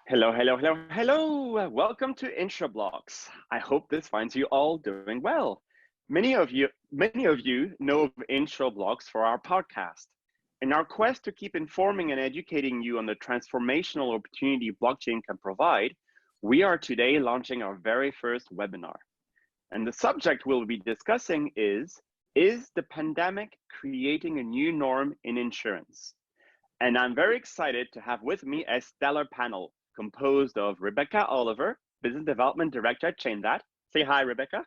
Hello, hello, hello, hello. Welcome to Insureblocks. I hope this finds you all doing well. Many of you know of Insureblocks for our podcast. In our quest to keep informing and educating you on the transformational opportunity blockchain can provide, we are today launching our very first webinar. And the subject we'll be discussing is the pandemic creating a new norm in insurance? And I'm very excited to have with me a stellar panel composed of Rebecca Oliver, Business Development Director at ChainThat. Say hi, Rebecca.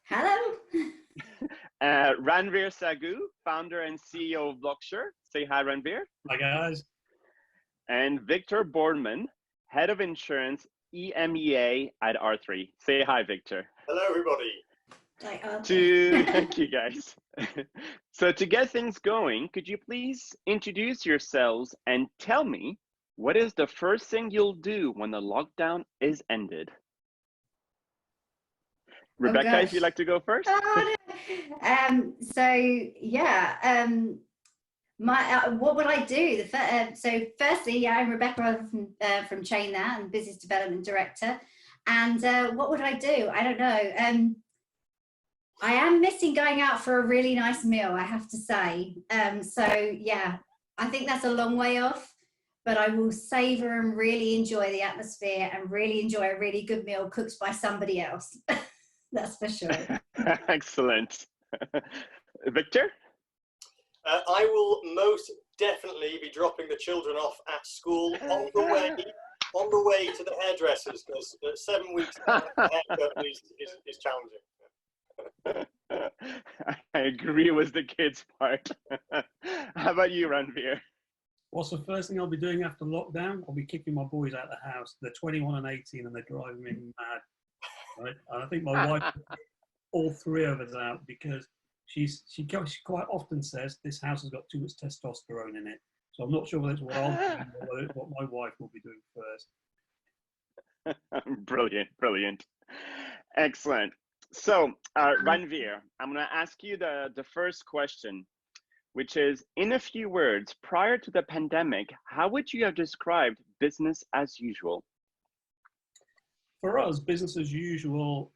Hello. Ranvir Saggu, Founder and CEO of Blocksure. Say hi, Ranvir. Hi, guys. And Victor Boardman, Head of Insurance EMEA at R3. Say hi, Victor. Hello, everybody. Thank you, guys. So to get things going, could you please introduce yourselves and tell me what is the first thing you'll do when the lockdown is ended? Rebecca, if you'd like to go first. What would I do? So firstly, I'm Rebecca from ChainThat and Business Development Director. And what would I do? I don't know. I am missing going out for a really nice meal, I have to say. I think that's a long way off, but I will savor and really enjoy the atmosphere and really enjoy a really good meal cooked by somebody else. That's for sure. Excellent. Victor? I will most definitely be dropping the children off at school on the way to the hairdressers, because 7 weeks haircut is challenging. I agree with the kids part. How about you, Ranvir? What's the first thing I'll be doing after lockdown? I'll be kicking my boys out of the house. They're 21 and 18 and they're driving me mad. Right? And I think my wife will kick all three of us out because she quite often says this house has got too much testosterone in it. So I'm not sure whether it's what I'll do or what my wife will be doing first. Brilliant, brilliant. Excellent. So, Ranvir, I'm going to ask you the first question, which is, in a few words, prior to the pandemic, how would you have described business as usual? For us, business as usual,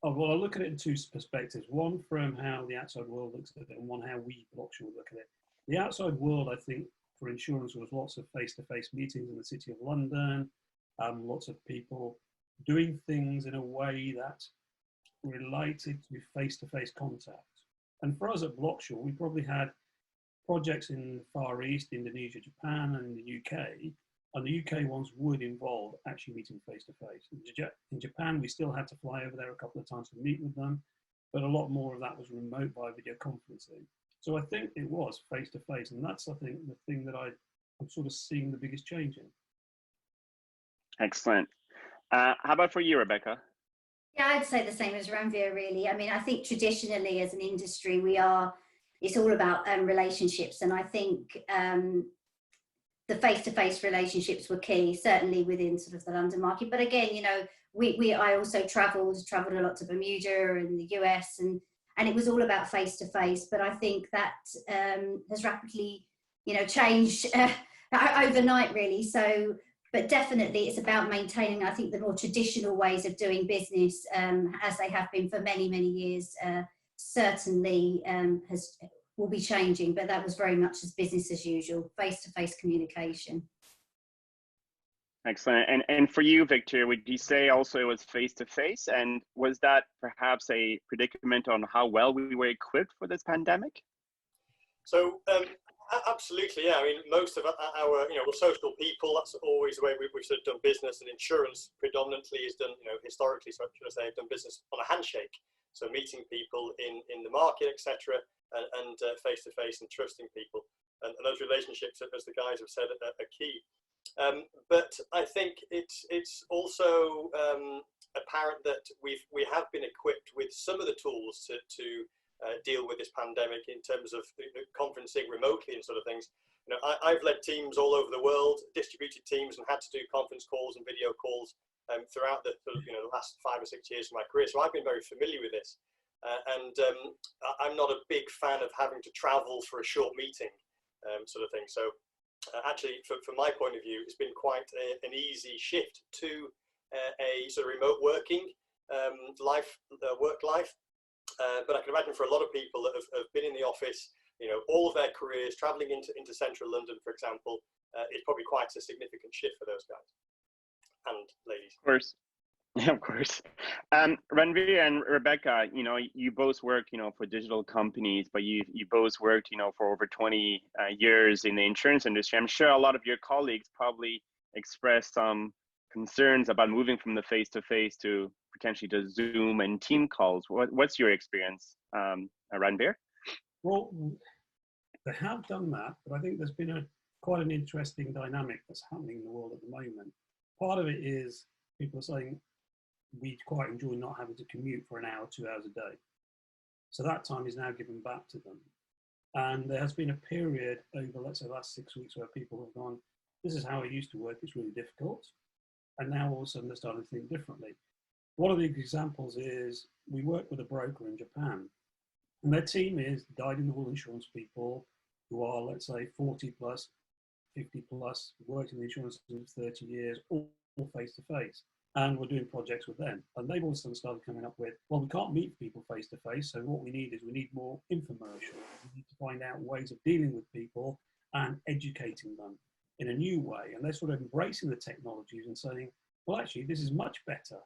well, I look at it in two perspectives. One from how the outside world looks at it, and one how we, Blocksure, would look at it. The outside world, I think, for insurance was lots of face-to-face meetings in the City of London, lots of people doing things in a way that related to face-to-face contact. And for us at Blocksure, we probably had projects in Far East, Indonesia, Japan, and the UK. And the UK ones would involve actually meeting face-to-face. In Japan, we still had to fly over there a couple of times to meet with them, but a lot more of that was remote by video conferencing. So I think it was face-to-face, and that's, I think, the thing that I'm sort of seeing the biggest change in. Excellent. How about for you, Rebecca? Yeah, I'd say the same as Ranvir, really. I mean, I think traditionally as an industry, it's all about relationships. And I think the face-to-face relationships were key, certainly within sort of the London market. But again, you know, I also traveled a lot to Bermuda and the US, and it was all about face-to-face. But I think that has rapidly, you know, changed overnight, really. So, but definitely it's about maintaining, I think, the more traditional ways of doing business, as they have been for many, many years, certainly will be changing, but that was very much as business as usual, face-to-face communication. Excellent. And for you, Victor, would you say also it was face-to-face? And was that perhaps a predicament on how well we were equipped for this pandemic? So, absolutely, yeah. I mean, most of our, we're social people. That's always the way we've sort of done business, and insurance predominantly is done, historically, so should I say, done business on a handshake. So meeting people in the market, etc., and face-to-face and trusting people. And those relationships, as the guys have said, are key. But I think it's also apparent that we have been equipped with some of the tools to deal with this pandemic in terms of conferencing remotely and sort of things. I've led teams all over the world, distributed teams, and had to do conference calls and video calls throughout the last 5 or 6 years of my career. So I've been very familiar with this. I'm not a big fan of having to travel for a short meeting, sort of thing. So actually, from my point of view, it's been quite an easy shift to a sort of remote working work life. But I can imagine for a lot of people that have been in the office, you know, all of their careers, traveling into central London, for example, is probably quite a significant shift for those guys and ladies. Of course. Yeah, of course. Ranvir and Rebecca, you know, you both work, you know, for digital companies, but you both worked, you know, for over 20 years in the insurance industry. I'm sure a lot of your colleagues probably expressed some concerns about moving from the face-to-face to potentially to Zoom and team calls. What's your experience, Ranvir? Well, they have done that, but I think there's been quite an interesting dynamic that's happening in the world at the moment. Part of it is people are saying, we quite enjoy not having to commute for an hour, 2 hours a day. So that time is now given back to them. And there has been a period over, let's say, the last 6 weeks where people have gone, this is how I used to work, it's really difficult. And now all of a sudden they're starting to think differently. One of the examples is we work with a broker in Japan, and their team is dyed-in-the-wool insurance people who are, let's say, 40 plus, 50 plus, worked in the insurance industry for 30 years, all face-to-face. And we're doing projects with them. And they've also started coming up with, well, we can't meet people face to face. So what we need is we need more infomercial. We need to find out ways of dealing with people and educating them in a new way. And they're sort of embracing the technologies and saying, well, actually, this is much better.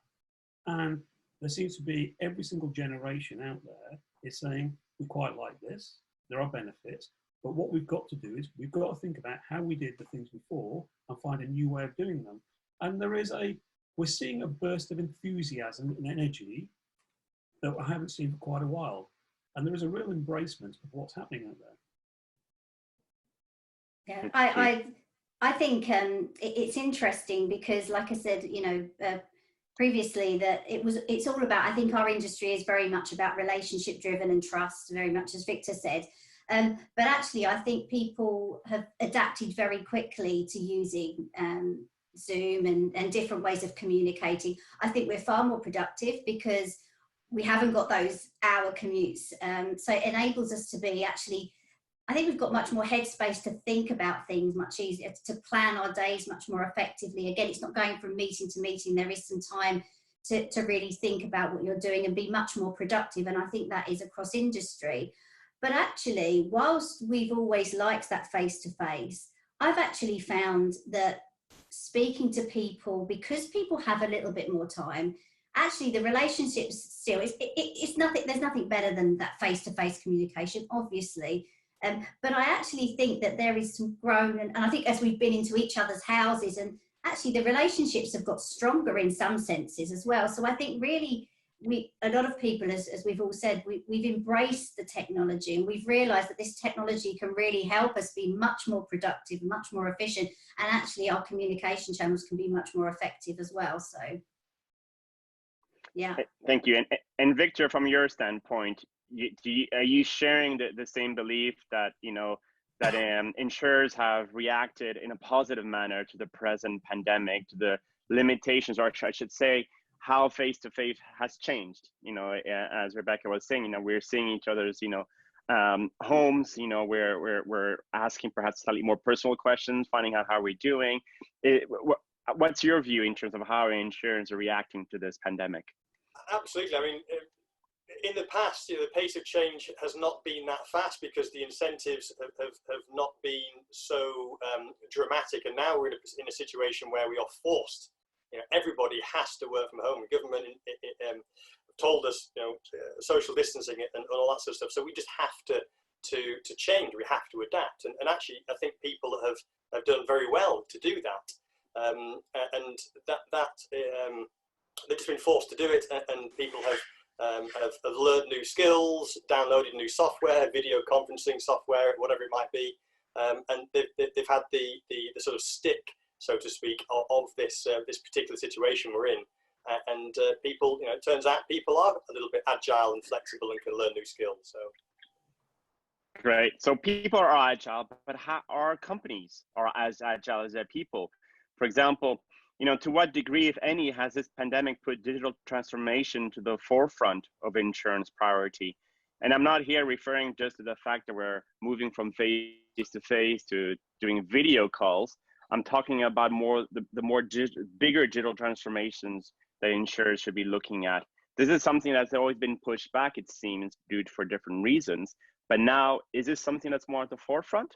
And there seems to be every single generation out there is saying, we quite like this. There are benefits. But what we've got to do is we've got to think about how we did the things before and find a new way of doing them. And we're seeing a burst of enthusiasm and energy that I haven't seen for quite a while. And there is a real embracement of what's happening out there. Yeah, I think it's interesting because, like I said, you know, previously that it's all about, I think our industry is very much about relationship driven and trust, very much as Victor said. But actually, I think people have adapted very quickly to using Zoom and different ways of communicating. I think we're far more productive because we haven't got those hour commutes. So it enables us to be actually, I think we've got much more headspace to think about things much easier, to plan our days much more effectively. Again, it's not going from meeting to meeting. There is some time to really think about what you're doing and be much more productive. And I think that is across industry. But actually, whilst we've always liked that face-to-face, I've actually found that speaking to people, because people have a little bit more time, actually the relationships still, it's nothing, there's nothing better than that face-to-face communication, obviously. But I actually think that there is some grown, and I think as we've been into each other's houses, and actually the relationships have got stronger in some senses as well. So I think really, a lot of people, as we've all said, we've embraced the technology, and we've realized that this technology can really help us be much more productive, much more efficient, and actually our communication channels can be much more effective as well. So, yeah. Thank you. And Victor, from your standpoint, are you sharing the same belief that, you know, that insurers have reacted in a positive manner to the present pandemic, to the limitations, or I should say, how face-to-face has changed? You know, as Rebecca was saying, you know, we're seeing each other's, you know, homes, you know, we're asking perhaps slightly more personal questions, finding out how we're doing. What's your view in terms of how insurers are reacting to this pandemic? Absolutely. I mean, in the past, you know, the pace of change has not been that fast because the incentives have not been so dramatic. And now we're in a situation where we are forced. You know, everybody has to work from home. The government told us, you know, social distancing and all that sort of stuff. So we just have to change. We have to adapt. And actually, I think people have done very well to do that. And they've just been forced to do it. And people have learned new skills, downloaded new software, video conferencing software, whatever it might be. And they've had the sort of stick, so to speak, of this particular situation we're in. And people, you know, it turns out people are a little bit agile and flexible and can learn new skills. So. Great. So people are agile, but how are companies are as agile as their people? For example, you know, to what degree, if any, has this pandemic put digital transformation to the forefront of insurance priority? And I'm not here referring just to the fact that we're moving from face-to-face to doing video calls. I'm talking about bigger digital transformations that insurers should be looking at. This is something that's always been pushed back, it seems, due for different reasons. But now, is this something that's more at the forefront?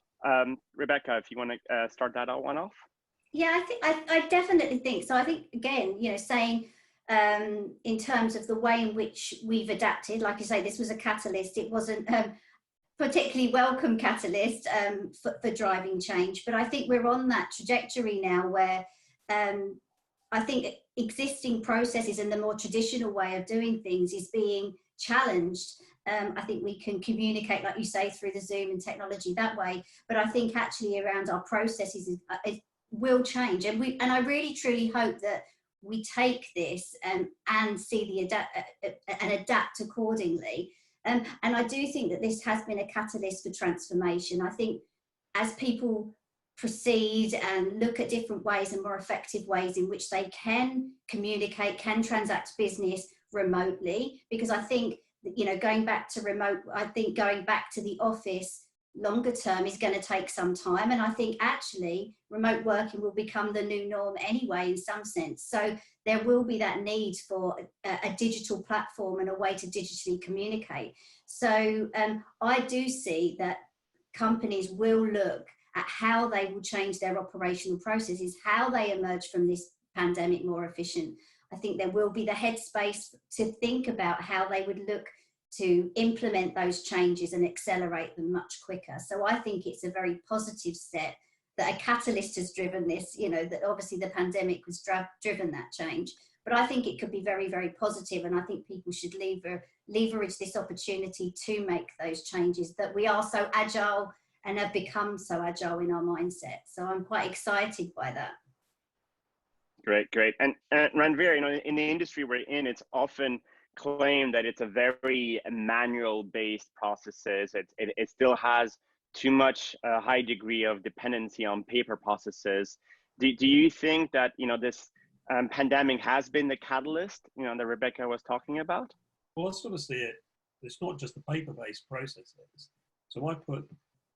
Rebecca, if you want to start that one off. Yeah, I definitely think so. I think, again, you know, saying in terms of the way in which we've adapted, like you say, this was a catalyst. It wasn't particularly welcome catalyst for driving change, but I think we're on that trajectory now where I think existing processes and the more traditional way of doing things is being challenged. I think we can communicate, like you say, through the Zoom and technology that way, but I think actually around our processes it will change, and I really truly hope that we take this and see and adapt accordingly. And I do think that this has been a catalyst for transformation. I think as people proceed and look at different ways and more effective ways in which they can communicate, can transact business remotely, because I think, you know, going back to the office longer term is going to take some time. And I think actually remote working will become the new norm anyway, in some sense. So there will be that need for a digital platform and a way to digitally communicate. So I do see that companies will look at how they will change their operational processes, how they emerge from this pandemic more efficient. I think there will be the headspace to think about how they would look to implement those changes and accelerate them much quicker. So I think it's a very positive step that a catalyst has driven this, you know, that obviously the pandemic has driven that change. But I think it could be very, very positive, and I think people should leverage this opportunity to make those changes, that we are so agile and have become so agile in our mindset. So I'm quite excited by that. Great. And Ranvir, you know, in the industry we're in, it's often claimed that it's a very manual-based processes. It still has too much high degree of dependency on paper processes. Do you think that, you know, this pandemic has been the catalyst, you know, that Rebecca was talking about? Well, I sort of see it. It's not just the paper-based processes. So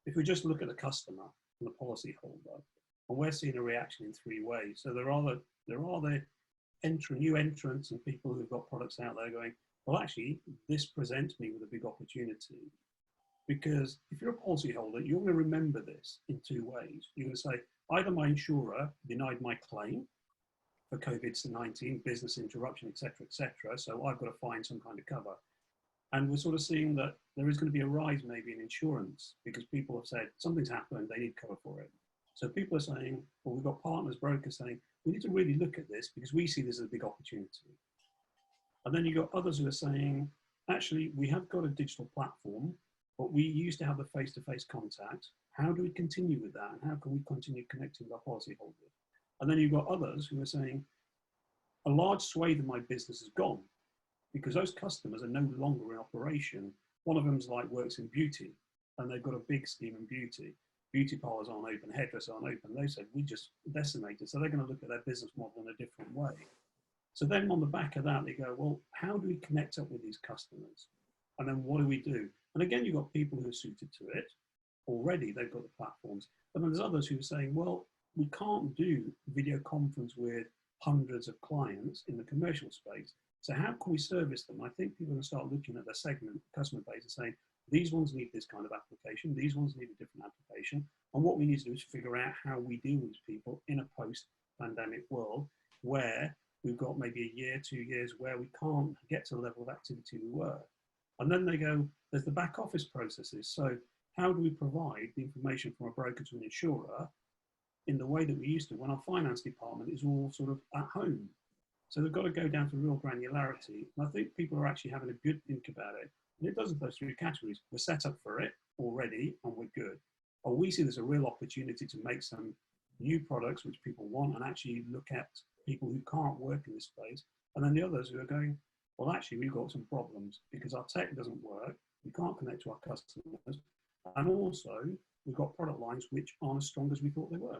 if we just look at the customer and the policyholder, and we're seeing a reaction in three ways. So there are the new entrants and people who've got products out there going, well, actually, this presents me with a big opportunity. Because if you're a policyholder, you're going to remember this in two ways. You're going to say, either my insurer denied my claim for COVID-19, business interruption, et cetera, so I've got to find some kind of cover. And we're sort of seeing that there is going to be a rise maybe in insurance because people have said something's happened, they need cover for it. So people are saying, well, we've got partners, brokers saying, we need to really look at this because we see this as a big opportunity. And then you've got others who are saying, actually, we have got a digital platform, but we used to have the face-to-face contact. How do we continue with that? And how can we continue connecting with our policyholders? And then you've got others who are saying, a large swathe of my business is gone because those customers are no longer in operation. One of them's like works in beauty and they've got a big scheme in beauty. Beauty parlors aren't open, hairdressers aren't open. They said, we just decimated. So they're going to look at their business model in a different way. So then on the back of that, they go, well, how do we connect up with these customers? And then what do we do? And again, you've got people who are suited to it already. They've got the platforms. But then there's others who are saying, well, we can't do video conference with hundreds of clients in the commercial space. So how can we service them? I think people are going to start looking at their segment, customer base, and saying, these ones need this kind of application, these ones need a different application. And what we need to do is figure out how we deal with people in a post-pandemic world where we've got maybe a year, 2 years where we can't get to the level of activity we were. And then they go, there's the back office processes. So how do we provide the information from a broker to an insurer in the way that we used to when our finance department is all sort of at home? So they've got to go down to real granularity. And I think people are actually having a good think about it. And it does those three categories. We're set up for it already and we're good. Or we see there's a real opportunity to make some new products which people want and actually look at people who can't work in this space. And then the others who are going, well, actually, we've got some problems because our tech doesn't work. We can't connect to our customers. And also, we've got product lines which aren't as strong as we thought they were.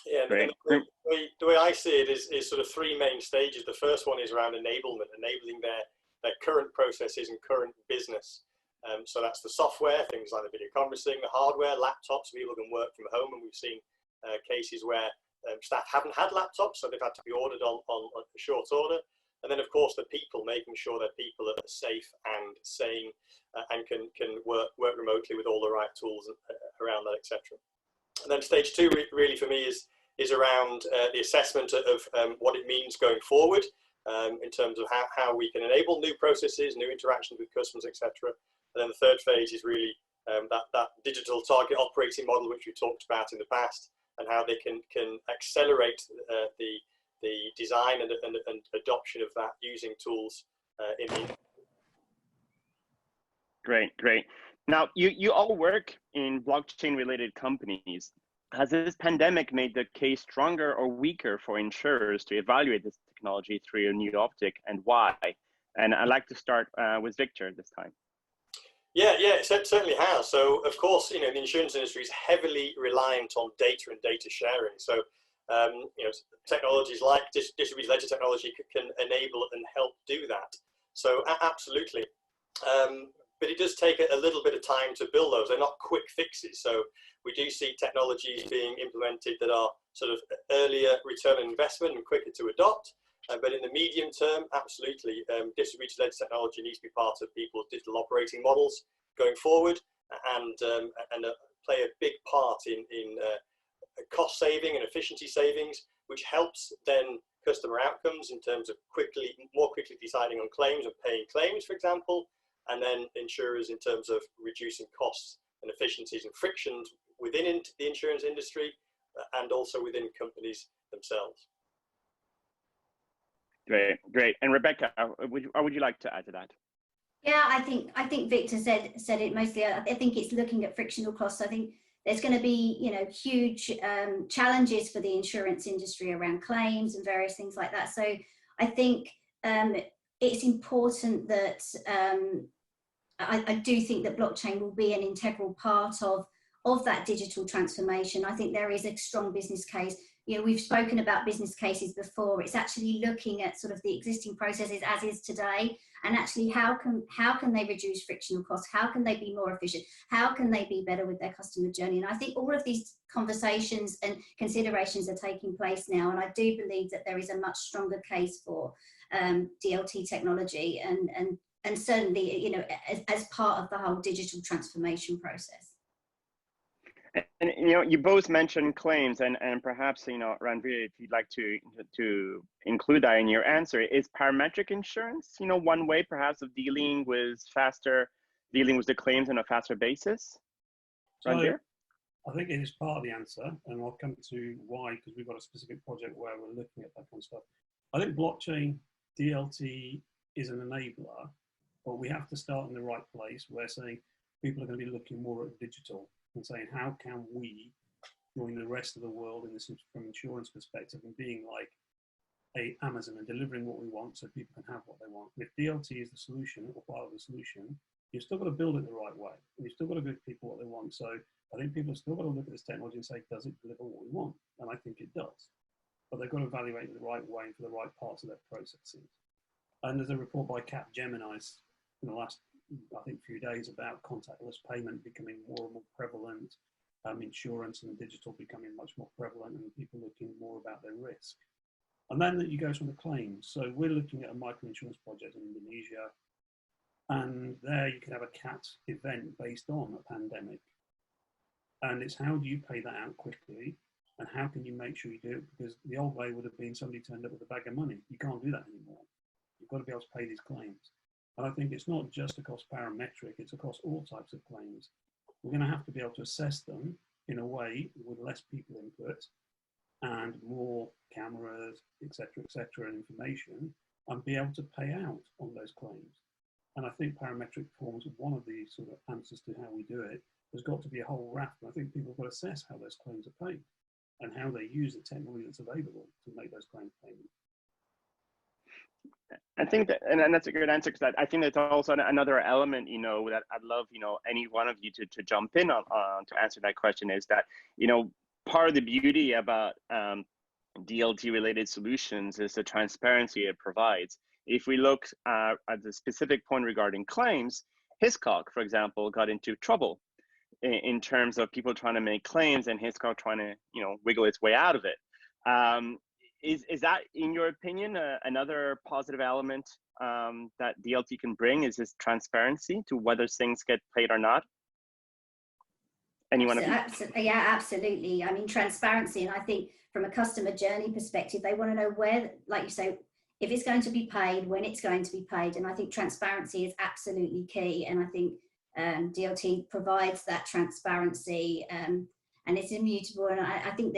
Yeah, the way I see it is sort of three main stages. The first one is around enablement, enabling their current processes and current business. So that's the software, things like the video conferencing, the hardware, laptops. People can work from home, and we've seen cases where staff haven't had laptops, so they've had to be ordered on a short order. And then, of course, the people, making sure that people are safe and sane and can work remotely with all the right tools around that, etc. And then stage two, really for me, is around the assessment of what it means going forward in terms of how we can enable new processes, new interactions with customers, etc. And then the third phase is really that digital target operating model, which we talked about in the past, and how they can accelerate the design and adoption of that using tools in the. Great. Now, you all work in blockchain-related companies. Has this pandemic made the case stronger or weaker for insurers to evaluate this technology through a new optic, and why? And I'd like to start with Victor this time. Yeah, it certainly has. So, of course, the insurance industry is heavily reliant on data and data sharing. So, technologies like distributed ledger technology can enable and help do that. So, absolutely. But it does take a little bit of time to build those. They're not quick fixes. So, we do see technologies being implemented that are sort of earlier return on investment and quicker to adopt. But in the medium term, absolutely, distributed ledger technology needs to be part of people's digital operating models going forward, and play a big part in cost saving and efficiency savings, which helps then customer outcomes in terms of more quickly deciding on claims and paying claims, for example, and then insurers in terms of reducing costs and efficiencies and frictions within the insurance industry and also within companies themselves. Great. And Rebecca, what would you like to add to that? Yeah, I think Victor said it mostly. I think it's looking at frictional costs. I think there's going to be huge challenges for the insurance industry around claims and various things like that. So I think it's important that I do think that blockchain will be an integral part of that digital transformation. I think there is a strong business case. We've spoken about business cases before. It's actually looking at sort of the existing processes as is today, and actually how can they reduce frictional costs? How can they be more efficient? How can they be better with their customer journey? And I think all of these conversations and considerations are taking place now. And I do believe that there is a much stronger case for DLT technology and certainly, as part of the whole digital transformation process. And you both mentioned claims, and perhaps Ranvir, if you'd like to include that in your answer, is parametric insurance one way perhaps of dealing with the claims on a faster basis? Ranvir? I think it is part of the answer, and I'll come to why, because we've got a specific project where we're looking at that kind of stuff. I think blockchain DLT is an enabler, but we have to start in the right place. We're saying people are going to be looking more at digital and saying, how can we join the rest of the world in this from insurance perspective and being like Amazon and delivering what we want so people can have what they want. If DLT is the solution or part of the solution, you've still got to build it the right way. And you've still got to give people what they want. So I think people have still got to look at this technology and say, does it deliver what we want? And I think it does. But they've got to evaluate it the right way for the right parts of their processes. And there's a report by Capgemini's in the last, I think, few days about contactless payment becoming more and more prevalent, insurance and digital becoming much more prevalent, and people looking more about their risk. And then you go from the claims. So we're looking at a micro-insurance project in Indonesia, and there you can have a CAT event based on a pandemic. And it's how do you pay that out quickly, and how can you make sure you do it? Because the old way would have been somebody turned up with a bag of money. You can't do that anymore. You've got to be able to pay these claims. And I think it's not just across parametric, it's across all types of claims. We're going to have to be able to assess them in a way with less people input and more cameras, etc., and information, and be able to pay out on those claims. And I think parametric forms one of the sort of answers to how we do it. There's got to be a whole raft. And I think people have got to assess how those claims are paid and how they use the technology that's available to make those claims payments. I think that, and that's a good answer, because I think that's also another element, that I'd love, any one of you to jump in on to answer that question, is that, part of the beauty about DLT related solutions is the transparency it provides. if we look at the specific point regarding claims, Hiscox, for example, got into trouble in terms of people trying to make claims and Hiscox trying to, wiggle its way out of it. Is that, in your opinion, another positive element that DLT can bring? Is this transparency to whether things get paid or not? Anyone? Yeah, absolutely. I mean, transparency, and I think from a customer journey perspective, they want to know where, like you say, if it's going to be paid, when it's going to be paid, and I think transparency is absolutely key. And I think DLT provides that transparency, and it's immutable. And I think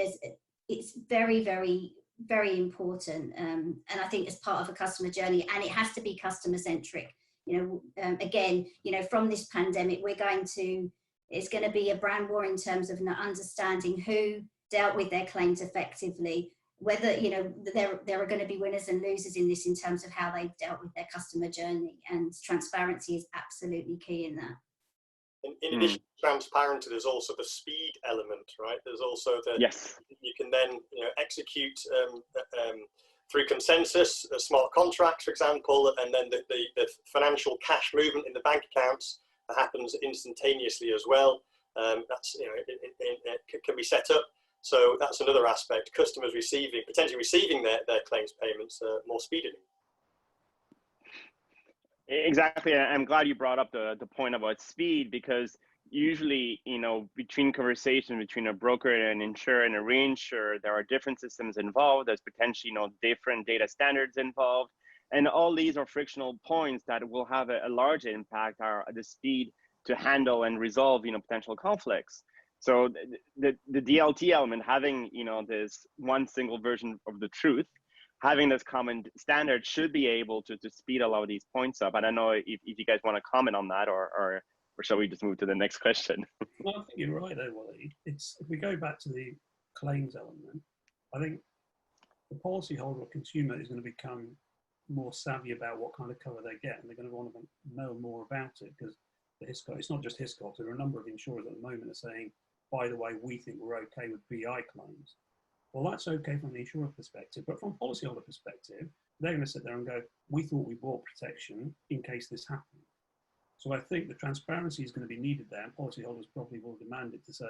it's very, very, very important. And I think as part of a customer journey, and it has to be customer centric. Again, from this pandemic, it's going to be a brand war in terms of understanding who dealt with their claims effectively, whether, there are going to be winners and losers in this in terms of how they dealt with their customer journey, and transparency is absolutely key in that. In addition to transparency, there's also the speed element, right? There's also yes, you can then execute through consensus, smart contracts, for example, and then the financial cash movement in the bank accounts happens instantaneously as well. That's it can be set up. So that's another aspect. Customers potentially receiving their claims payments more speedily. Exactly. I'm glad you brought up the point about speed, because usually, between conversation between a broker and an insurer and a reinsurer, there are different systems involved. There's potentially, different data standards involved. And all these are frictional points that will have a large impact on the speed to handle and resolve, potential conflicts. So the DLT element, having, this one single version of the truth, having this common standard should be able to speed a lot of these points up. I don't know if you guys want to comment on that, or shall we just move to the next question? Well, I think you're right there, Walid. If we go back to the claims element, I think the policyholder or consumer is going to become more savvy about what kind of cover they get, and they're going to want to know more about it, because it's not just Hiscox. There are a number of insurers at the moment are saying, by the way, we think we're okay with BI claims. Well, that's okay from the insurer perspective, but from a policyholder perspective, they're going to sit there and go, we thought we bought protection in case this happened. So I think the transparency is going to be needed there, and policyholders probably will demand it to say,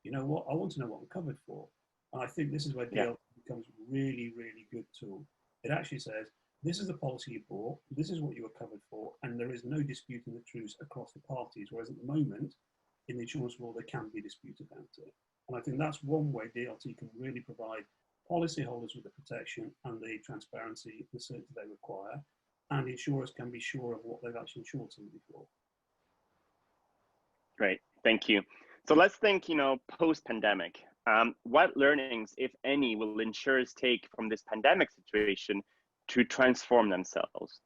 you know what, I want to know what I'm covered for. And I think this is where DLT becomes a really, really good tool. It actually says, this is the policy you bought, this is what you were covered for, and there is no disputing the truth across the parties, whereas at the moment, in the insurance world, there can be dispute about it. And I think that's one way DLT can really provide policyholders with the protection and the transparency, the certainty they require, and insurers can be sure of what they've actually insured somebody for. Great, thank you. So let's think, post-pandemic. What learnings, if any, will insurers take from this pandemic situation to transform themselves?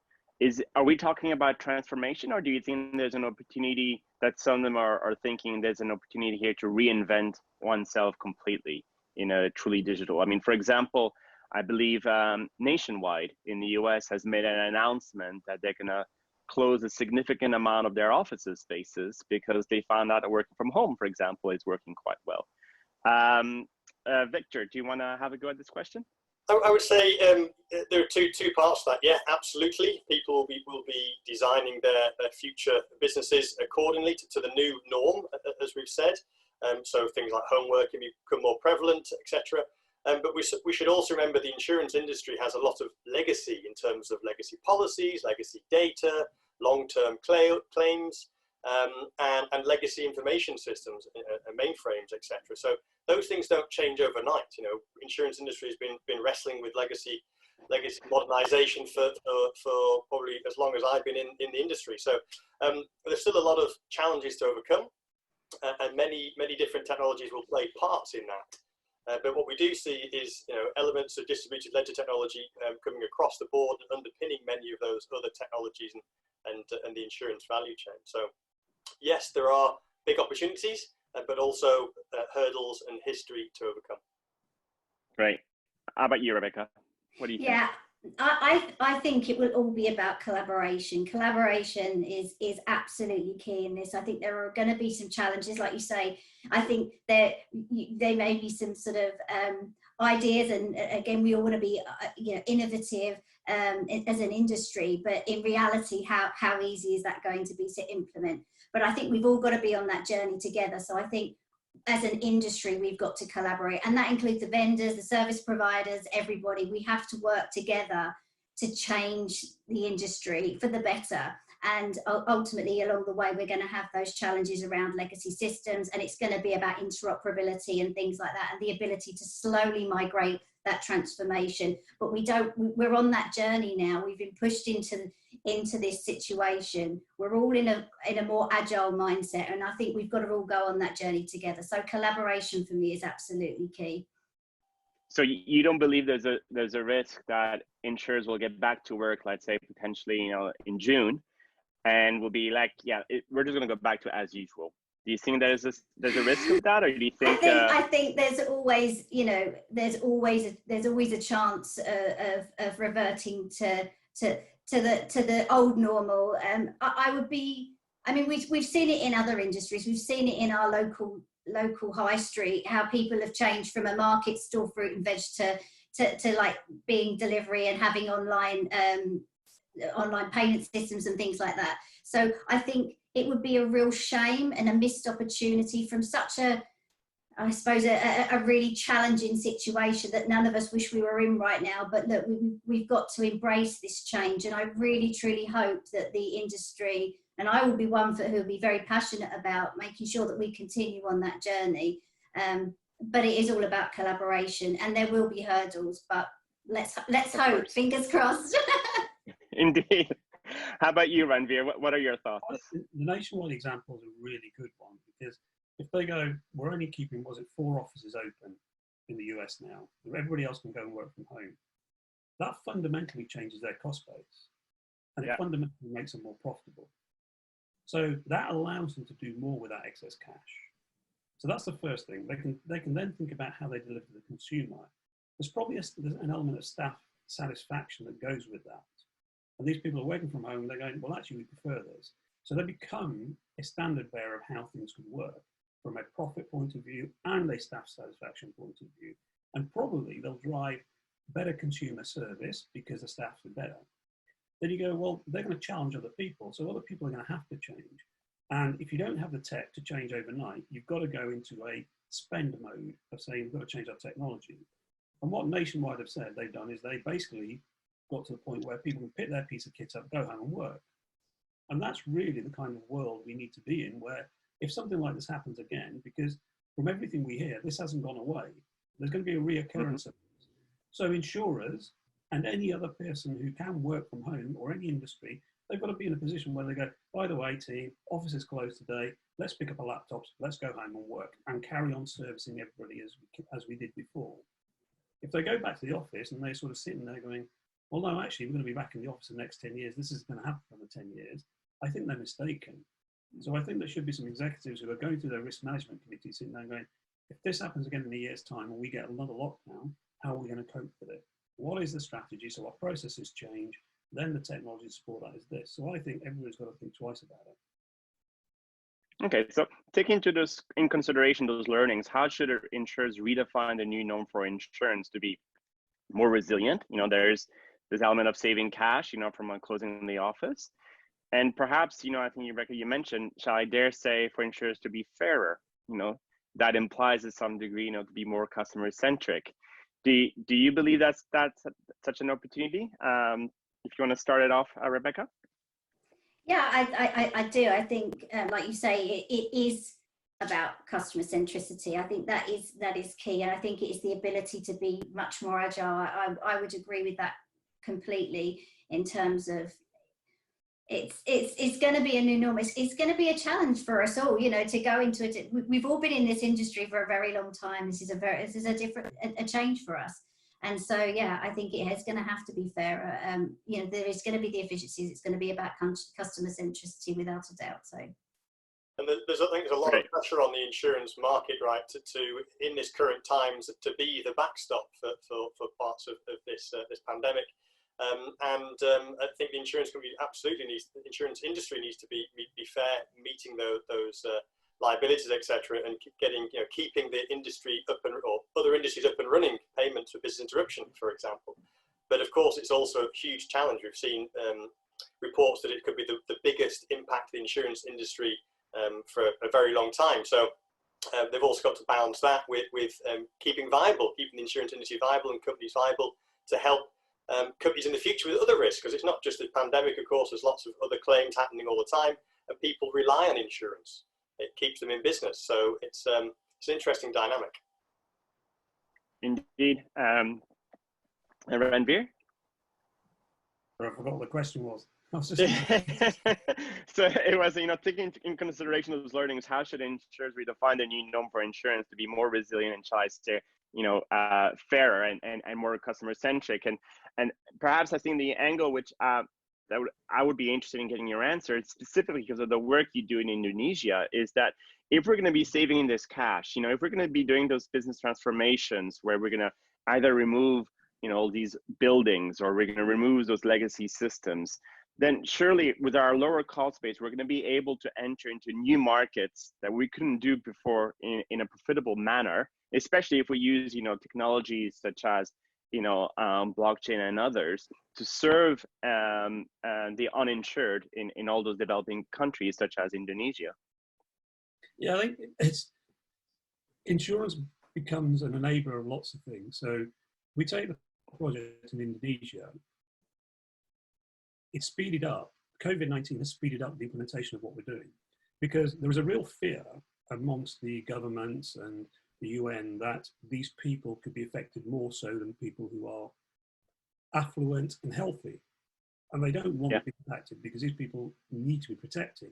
Are we talking about transformation, or do you think there's an opportunity that some of them are thinking there's an opportunity here to reinvent oneself completely in a truly digital? I mean, for example, I believe Nationwide in the US has made an announcement that they're gonna close a significant amount of their offices spaces because they found out that working from home, for example, is working quite well. Victor, do you wanna have a go at this question? I would say there are two parts to that. Yeah, absolutely. People will be designing their future businesses accordingly to the new norm, as we've said. So things like home working become more prevalent, etc. But we should also remember the insurance industry has a lot of legacy in terms of legacy policies, legacy data, long-term claims, and legacy information systems, mainframes, etc. So those things don't change overnight. Insurance industry has been wrestling with legacy modernization for probably as long as I've been in the industry. So there's still a lot of challenges to overcome, and many different technologies will play parts in that. But what we do see is elements of distributed ledger technology coming across the board and underpinning many of those other technologies and the insurance value chain. So yes, there are big opportunities, but also hurdles and history to overcome. Great. How about you, Rebecca? What do you think? Yeah, I think it will all be about collaboration. Collaboration is absolutely key in this. I think there are going to be some challenges, like you say. I think there may be some sort of ideas, and again, we all want to be innovative. as an industry, but in reality, how easy is that going to be to implement? But I think we've all got to be on that journey together. So I think as an industry, we've got to collaborate, and that includes the vendors, the service providers, everybody. We have to work together to change the industry for the better. And ultimately, along the way, we're going to have those challenges around legacy systems, and it's going to be about interoperability and things like that, and the ability to slowly migrate that transformation. But we're on that journey now. We've been pushed into this situation. We're all in a more agile mindset, and I think we've got to all go on that journey together. So collaboration for me is absolutely key. So you don't believe there's a risk that insurers will get back to work, let's say potentially, in June, and will be like, yeah, we're just going to go back to as usual? Do you think there's a risk of that, or do you think? I think there's always, there's always a chance of reverting to the old normal. We've seen it in other industries. We've seen it in our local high street, how people have changed from a market store fruit and veg to like being delivery and having online payment systems and things like that. So I think it would be a real shame and a missed opportunity from such a really challenging situation that none of us wish we were in right now. But look, we've got to embrace this change, and I really truly hope that the industry, and I will be one who will be very passionate about making sure that we continue on that journey. But it is all about collaboration, and there will be hurdles, but let's hope, fingers crossed. Indeed. How about you, Ranvir? What are your thoughts? The nationwide example is a really good one, because if they go, we're only keeping, 4 offices open in the US now, everybody else can go and work from home. That fundamentally changes their cost base, and it fundamentally makes them more profitable. So that allows them to do more with that excess cash. So that's the first thing. They can then think about how they deliver to the consumer. There's probably an element of staff satisfaction that goes with that. And these people are working from home, they're going, well, actually, we prefer this. So they become a standard bearer of how things could work from a profit point of view and a staff satisfaction point of view. And probably they'll drive better consumer service because the staff are better. Then you go, well, they're going to challenge other people. So other people are going to have to change. And if you don't have the tech to change overnight, you've got to go into a spend mode of saying, we've got to change our technology. And what Nationwide have said they've done is they basically got to the point where people can pick their piece of kit up, go home and work. And that's really the kind of world we need to be in, where if something like this happens again, because from everything we hear, this hasn't gone away, there's going to be a reoccurrence of this. So insurers and any other person who can work from home, or any industry, they've got to be in a position where they go, by the way, team, office is closed today, let's pick up our laptops, let's go home and work, and carry on servicing everybody as we did before. If they go back to the office and they're sort of sitting there going, well, no, actually, we're going to be back in the office in the next 10 years. This is going to happen for the 10 years. I think they're mistaken. So I think there should be some executives who are going through their risk management committee sitting there going, if this happens again in a year's time and we get another lockdown, how are we going to cope with it? What is the strategy? So our processes change. Then the technology to support that is this. So I think everyone's got to think twice about it. Okay, so taking in consideration those learnings, how should insurers redefine the new norm for insurance to be more resilient? There's this element of saving cash, from closing the office. And perhaps, I think Rebecca, you mentioned, shall I dare say, for insurers to be fairer, that implies to some degree, to be more customer centric. Do you believe that's such an opportunity? If you want to start it off, Rebecca? Yeah, I do. I think, like you say, it is about customer centricity. I think that is key, and I think it is the ability to be much more agile. I would agree with that completely, in terms of it's going to be a new norm. It's going to be a challenge for us all, to go into it. We've all been in this industry for a very long time. This is a change for us. And so, yeah, I think it is going to have to be fairer. There is going to be the efficiencies. It's going to be about customer centricity, without a doubt. So. And I think there's a lot of pressure on the insurance market, right, to in this current times, to be the backstop for parts of this pandemic. I think the insurance company the insurance industry needs to be fair, meeting those liabilities, etc., and keeping the industry or other industries up and running, payments for business interruption, for example. But of course, it's also a huge challenge. We've seen reports that it could be the biggest impact of the insurance industry for a very long time. So they've also got to balance that with keeping the insurance industry viable and companies viable to help companies in the future with other risks, because it's not just the pandemic, of course, there's lots of other claims happening all the time, and people rely on insurance. It keeps them in business. So it's an interesting dynamic. Indeed. Ranvir? I forgot what the question was. So it was, taking in consideration of those learnings, how should insurers redefine the new norm for insurance to be more resilient and, shall I say, fairer and more customer centric? And perhaps I think the angle which I would be interested in getting your answer, specifically because of the work you do in Indonesia, is that if we're going to be saving this cash, if we're going to be doing those business transformations where we're going to either remove all these buildings or we're going to remove those legacy systems, then surely with our lower cost base, we're going to be able to enter into new markets that we couldn't do before in a profitable manner, especially if we use, technologies such as, blockchain and others to serve the uninsured in all those developing countries such as Indonesia. Yeah, I think insurance becomes an enabler of lots of things. So we take the project in Indonesia, it's speeded up. COVID-19 has speeded up the implementation of what we're doing, because there was a real fear amongst the governments and the UN that these people could be affected more so than people who are affluent and healthy. And they don't want to be impacted because these people need to be protected.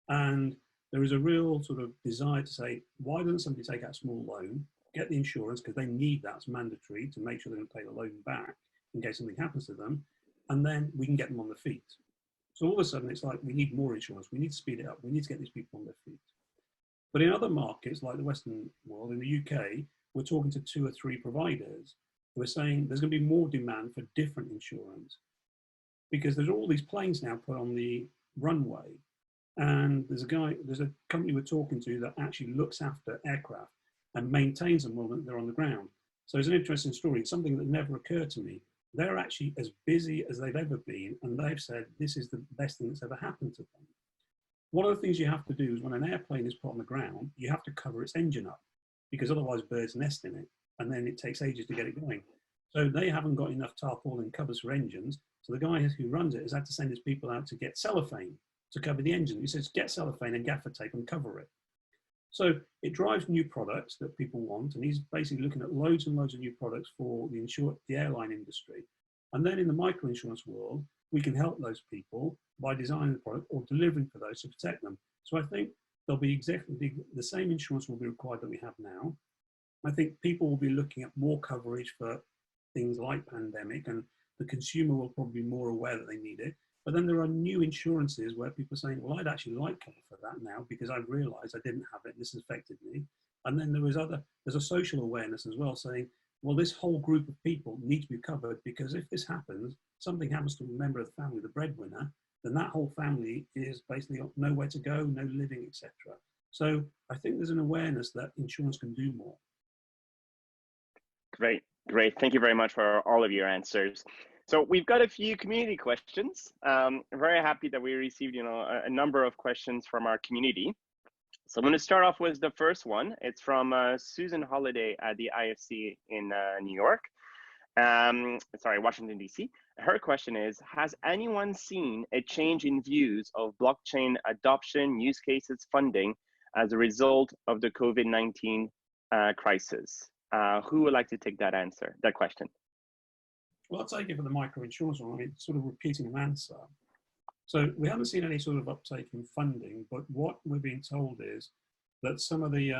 And there is a real sort of desire to say, why doesn't somebody take out a small loan, get the insurance, because they need that, it's mandatory to make sure they don't pay the loan back in case something happens to them, and then we can get them on their feet. So all of a sudden it's like, we need more insurance, we need to speed it up, we need to get these people on their feet. But in other markets, like the Western world, in the UK, we're talking to 2 or 3 providers who are saying there's going to be more demand for different insurance, because there's all these planes now put on the runway. And there's a company we're talking to that actually looks after aircraft and maintains them while they're on the ground. So it's an interesting story. It's something that never occurred to me. They're actually as busy as they've ever been, and they've said this is the best thing that's ever happened to them. One of the things you have to do is when an airplane is put on the ground, you have to cover its engine up, because otherwise birds nest in it, and then it takes ages to get it going. So they haven't got enough tarpaulin covers for engines. So the guy who runs it has had to send his people out to get cellophane to cover the engine. He says, get cellophane and gaffer tape and cover it. So it drives new products that people want. And he's basically looking at loads and loads of new products for the airline industry. And then in the microinsurance world, we can help those people by designing the product or delivering for those to protect them. So I think there'll be exactly the same insurance will be required that we have now. I think people will be looking at more coverage for things like pandemic, and the consumer will probably be more aware that they need it. But then there are new insurances where people are saying, well, I'd actually like cover for that now because I've realized I didn't have it, this has affected me. And then there's a social awareness as well, saying, well, this whole group of people need to be covered, because if this happens, something happens to a member of the family, the breadwinner, then that whole family is basically nowhere to go, no living, etc. So I think there's an awareness that insurance can do more. Great. Thank you very much for all of your answers. So we've got a few community questions. Very happy that we received, a number of questions from our community. So I'm going to start off with the first one. It's from Susan Holiday at the IFC in New York. Washington, D.C. Her question is, has anyone seen a change in views of blockchain adoption, use cases, funding as a result of the COVID-19 crisis? Who would like to take that question? Well, I'll take it for the microinsurance one. I mean, sort of repeating an answer. So we haven't seen any sort of uptake in funding, but what we're being told is that some of the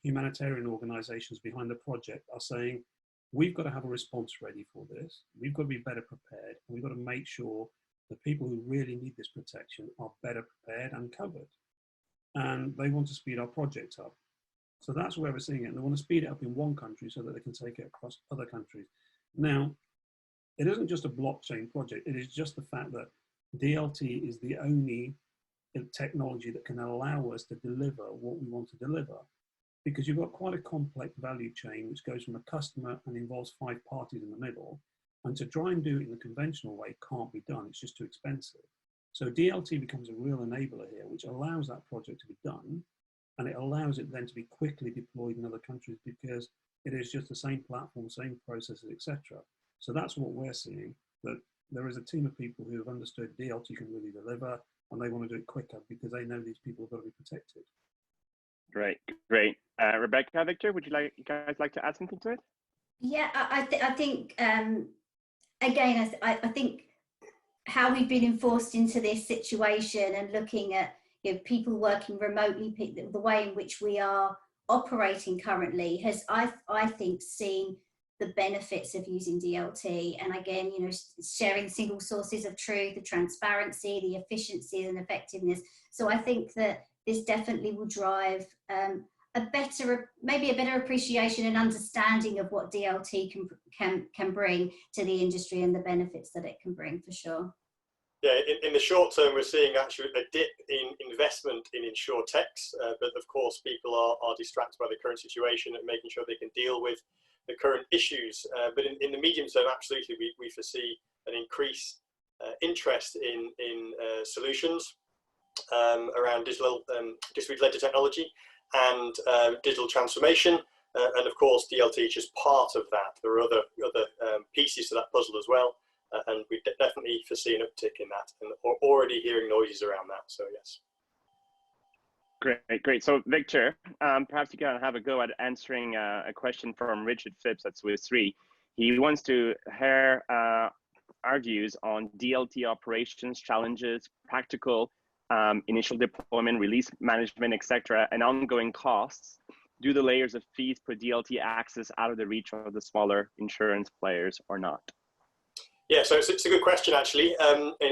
humanitarian organizations behind the project are saying, we've got to have a response ready for this. We've got to be better prepared. And we've got to make sure the people who really need this protection are better prepared and covered. And they want to speed our project up. So that's where we're seeing it. And they want to speed it up in one country so that they can take it across other countries. Now, it isn't just a blockchain project. It is just the fact that DLT is the only technology that can allow us to deliver what we want to deliver. Because you've got quite a complex value chain, which goes from a customer and involves 5 parties in the middle. And to try and do it in the conventional way can't be done. It's just too expensive. So DLT becomes a real enabler here, which allows that project to be done, and it allows it then to be quickly deployed in other countries because it is just the same platform, same processes, etc. So that's what we're seeing, that there is a team of people who have understood DLT can really deliver, and they want to do it quicker because they know these people have got to be protected. Great, great. Rebecca, Victor, would you guys like to add something to it? Yeah, I think again, I think how we've been enforced into this situation and looking at people working remotely, the way in which we are operating currently has, I think, seen the benefits of using DLT. And again, sharing single sources of truth, the transparency, the efficiency and effectiveness. So I think that this definitely will drive maybe a better appreciation and understanding of what DLT can bring to the industry and the benefits that it can bring, for sure. Yeah, in the short term, we're seeing actually a dip in investment in insurtechs, but of course, people are distracted by the current situation and making sure they can deal with the current issues. But in the medium term, absolutely, we foresee an increased interest in solutions around distributed ledger technology and digital transformation. And of course, DLT is just part of that. There are other pieces to that puzzle as well. And we definitely foresee an uptick in that, and already hearing noises around that. So yes. Great, great. So Victor, perhaps you can have a go at answering a question from Richard Phipps at Swiss Re. He wants to hear our views on DLT operations, challenges, practical initial deployment, release management, etc., and ongoing costs. Do the layers of fees put DLT access out of the reach of the smaller insurance players or not? Yeah, so it's a good question, actually.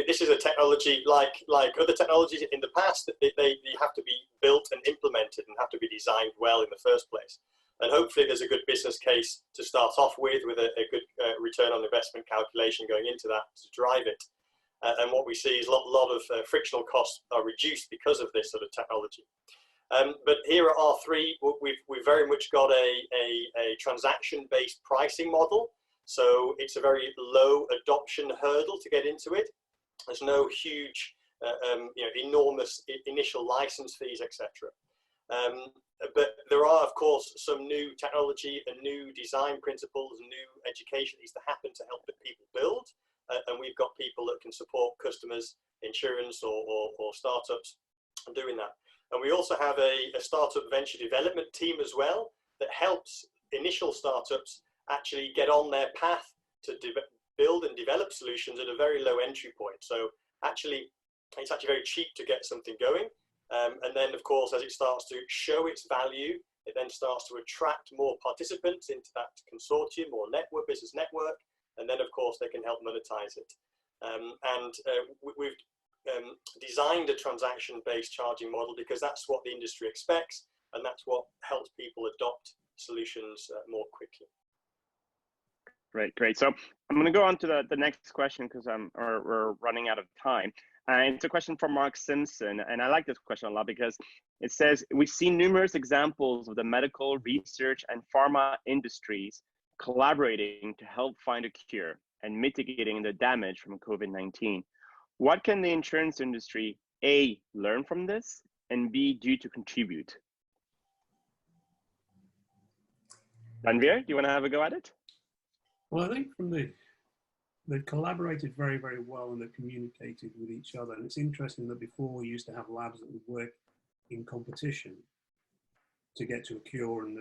This is a technology like other technologies in the past. They have to be built and implemented and have to be designed well in the first place. And hopefully there's a good business case to start off with a good return on investment calculation going into that to drive it. And what we see is a lot of frictional costs are reduced because of this sort of technology. But here are our three. We've very much got a transaction-based pricing model. So it's a very low adoption hurdle to get into it. There's no huge, enormous initial license fees, etc. But there are, of course, some new technology and new design principles and new education that needs to happen to help the people build. And we've got people that can support customers, insurance or startups doing that. And we also have a startup venture development team as well that helps initial startups actually get on their path to build and develop solutions at a very low entry point. So actually, it's actually very cheap to get something going. And then, of course, as it starts to show its value, it then starts to attract more participants into that consortium or network, business network. And then, of course, they can help monetize it. We've designed a transaction-based charging model because that's what the industry expects, and that's what helps people adopt solutions more quickly. Great, great. So I'm going to go on to the next question because we're running out of time. And it's a question from Mark Simpson. And I like this question a lot because it says, we've seen numerous examples of the medical, research, and pharma industries collaborating to help find a cure and mitigating the damage from COVID-19. What can the insurance industry, A, learn from this, and B, do to contribute? Ranvir, do you want to have a go at it? Well, I think they've collaborated very, very well and they've communicated with each other. And it's interesting that before we used to have labs that would work in competition to get to a cure, and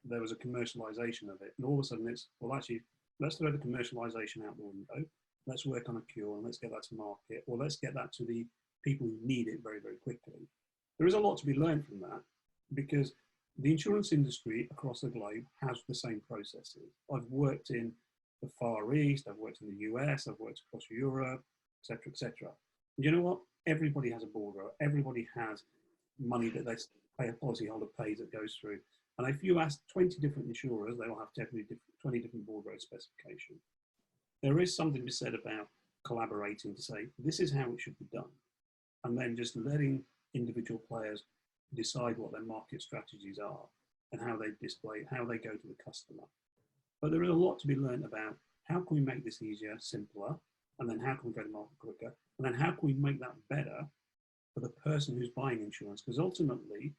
there was a commercialization of it. And all of a sudden it's, well, actually, let's throw the commercialization out the window. Let's work on a cure and let's get that to market, or let's get that to the people who need it very, very quickly. There is a lot to be learned from that because the insurance industry across the globe has the same processes. I've worked in the Far East, I've worked in the US, I've worked across Europe, etc., etc. And you know what? Everybody has a bordereau. Everybody has money that they pay, a policyholder pays that goes through. And if you ask 20 different insurers, they will have 20 different bordereau specifications. There is something to be said about collaborating to say, this is how it should be done. And then just letting individual players decide what their market strategies are and how they display, how they go to the customer. But there is a lot to be learned about how can we make this easier, simpler, and then how can we go to market quicker, and then how can we make that better for the person who's buying insurance? Because ultimately,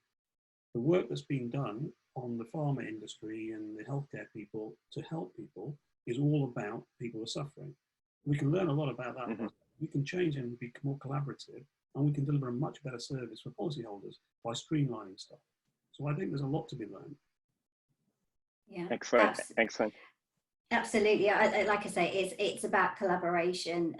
the work that's being done on the pharma industry and the healthcare people to help people is all about people who are suffering. We can learn a lot about that. Mm-hmm. We can change and be more collaborative, and we can deliver a much better service for policyholders by streamlining stuff. So I think there's a lot to be learned. Yeah, Excellent, excellent. Absolutely. Like I say, it's about collaboration.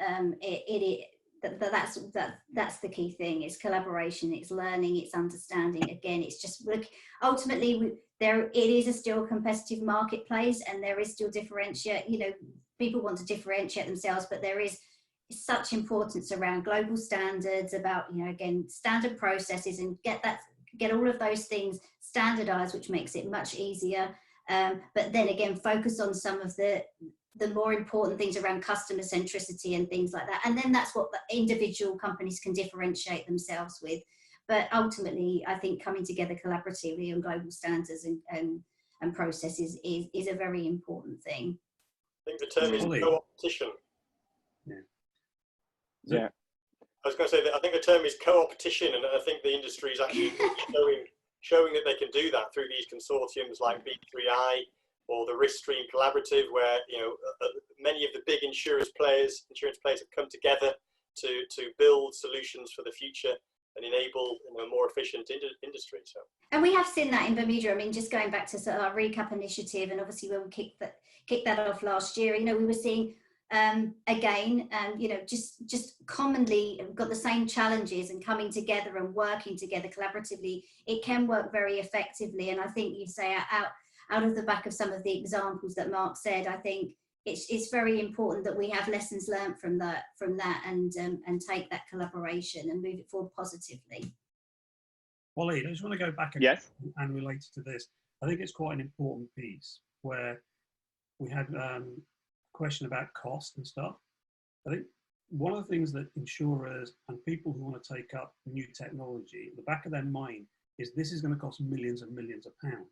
That's the key thing. It's collaboration. It's learning. It's understanding. Again, it's just look. Ultimately, it is a still competitive marketplace, and there is still differentiate. You know, people want to differentiate themselves, but there is such importance around global standards. About, you know, again, standard processes, and get all of those things standardized, which makes it much easier. But then again, focus on some of the more important things around customer centricity and things like that. And then that's what the individual companies can differentiate themselves with. But ultimately, I think coming together collaboratively on global standards and processes is a very important thing. I think the term is co-opetition. Yeah. I was going to say that I think the term is co-opetition, and I think the industry is actually showing that they can do that through these consortiums like B3I or the Risk-Stream Collaborative, where, you know, many of the big insurance players have come together to build solutions for the future and enable, you know, a more efficient industry. So, and we have seen that in Bermuda. I mean, just going back to our recap initiative, and obviously when we kicked that off last year, you know, we were seeing again, you know, just commonly got the same challenges, and coming together and working together collaboratively, it can work very effectively. And I think you'd say out of the back of some of the examples that Mark said, I think it's very important that we have lessons learned from that and take that collaboration and move it forward positively. Walid, I just want to go back and relate to this. I think it's quite an important piece where we had question about cost and stuff. I think one of the things that insurers and people who want to take up new technology, at the back of their mind is this is going to cost millions and millions of pounds.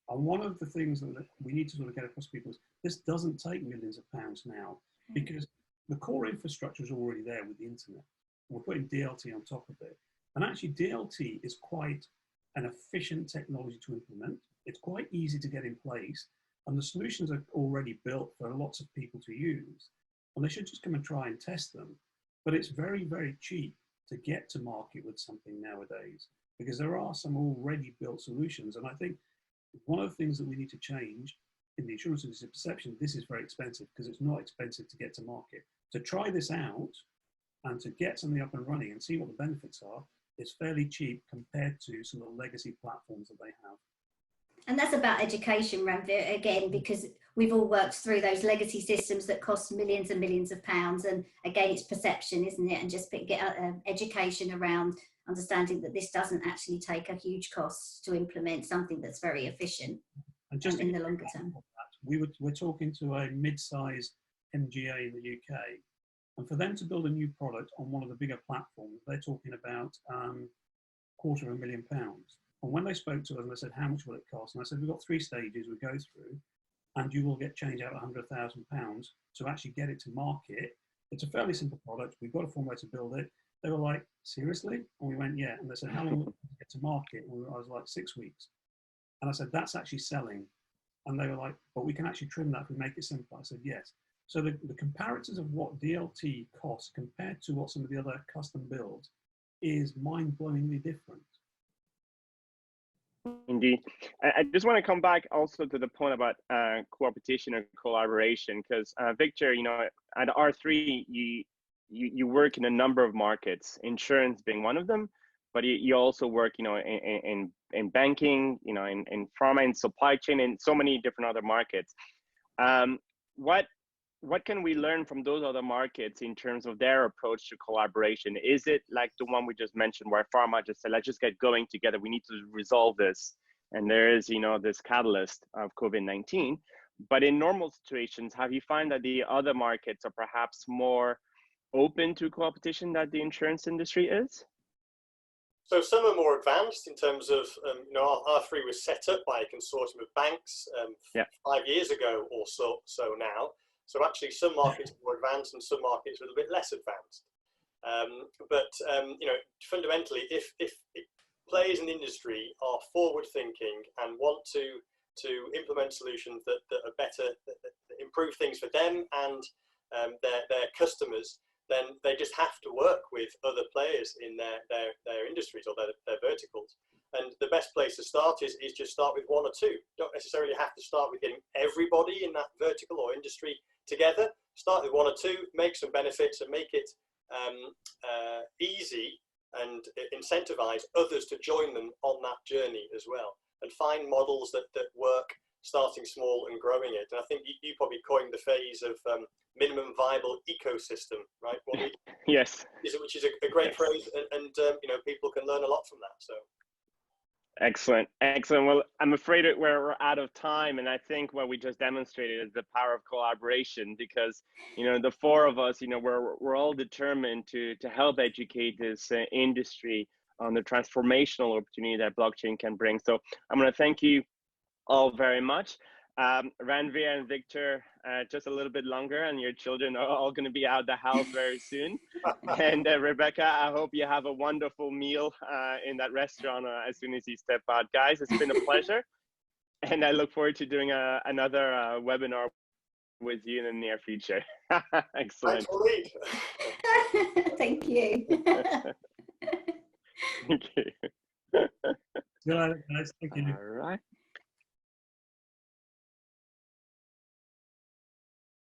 And one of the things that we need to sort of get across to people is this doesn't take millions of pounds now, because the core infrastructure is already there with the internet. We're putting DLT on top of it. And actually DLT is quite an efficient technology to implement. It's quite easy to get in place. And the solutions are already built for lots of people to use. And they should just come and try and test them. But it's very, very cheap to get to market with something nowadays, because there are some already built solutions. And I think one of the things that we need to change in the insurance industry perception, this is very expensive, because it's not expensive to get to market. To try this out and to get something up and running and see what the benefits are, is fairly cheap compared to some of the legacy platforms that they have. And that's about education, Ranvir, again, because we've all worked through those legacy systems that cost millions and millions of pounds. And again, it's perception, isn't it? And just get education around understanding that this doesn't actually take a huge cost to implement something that's very efficient and just in the longer term. We're talking to a mid-sized MGA in the UK, and for them to build a new product on one of the bigger platforms, they're talking about £250,000. And when they spoke to us and they said, how much will it cost? And I said, we've got 3 stages we go through, and you will get change out £100,000 to actually get it to market. It's a fairly simple product. We've got a formula to build it. They were like, seriously? And we went, yeah. And they said, how long will it get to market? And I was like, 6 weeks. And I said, that's actually selling. And they were like, but we can actually trim that if we make it simple. I said, yes. So the comparators of what DLT costs compared to what some of the other custom builds is mind-blowingly different. Indeed. I just want to come back also to the point about co-opetition and collaboration, because Victor, you know, at R3, you work in a number of markets, insurance being one of them, but you also work, you know, in banking, you know, in pharma and supply chain, and so many different other markets. What can we learn from those other markets in terms of their approach to collaboration? Is it like the one we just mentioned, where pharma just said, let's just get going together, we need to resolve this, and there is, you know, this catalyst of COVID-19? But in normal situations, have you found that the other markets are perhaps more open to co-opetition that the insurance industry is? So some are more advanced in terms of, R3 was set up by a consortium of banks 5 years ago or so now. So actually some markets are more advanced and some markets are a little bit less advanced. Fundamentally, if players in the industry are forward thinking and want to implement solutions that are better, that improve things for them and their customers, then they just have to work with other players in their industries or their verticals. And the best place to start is just start with one or two. Don't necessarily have to start with getting everybody in that vertical or industry together. Start with one or two, make some benefits and make it easy and incentivize others to join them on that journey as well. And find models that work, starting small and growing it. And I think you probably coined the phase of minimum viable ecosystem, right? Yes. Which is a great phrase, and people can learn a lot from that. So. Excellent. Well, I'm afraid that we're out of time, and I think what we just demonstrated is the power of collaboration, because the four of us, we're all determined to help educate this industry on the transformational opportunity that blockchain can bring. So I'm going to thank you all very much. Ranvir and Victor, just a little bit longer, and your children are all going to be out of the house very soon. And Rebecca, I hope you have a wonderful meal in that restaurant as soon as you step out. Guys, it's been a pleasure. And I look forward to doing another webinar with you in the near future. Excellent. Thanks, Walid. Thank you. Thank you. Good night, guys. Thank you. All right.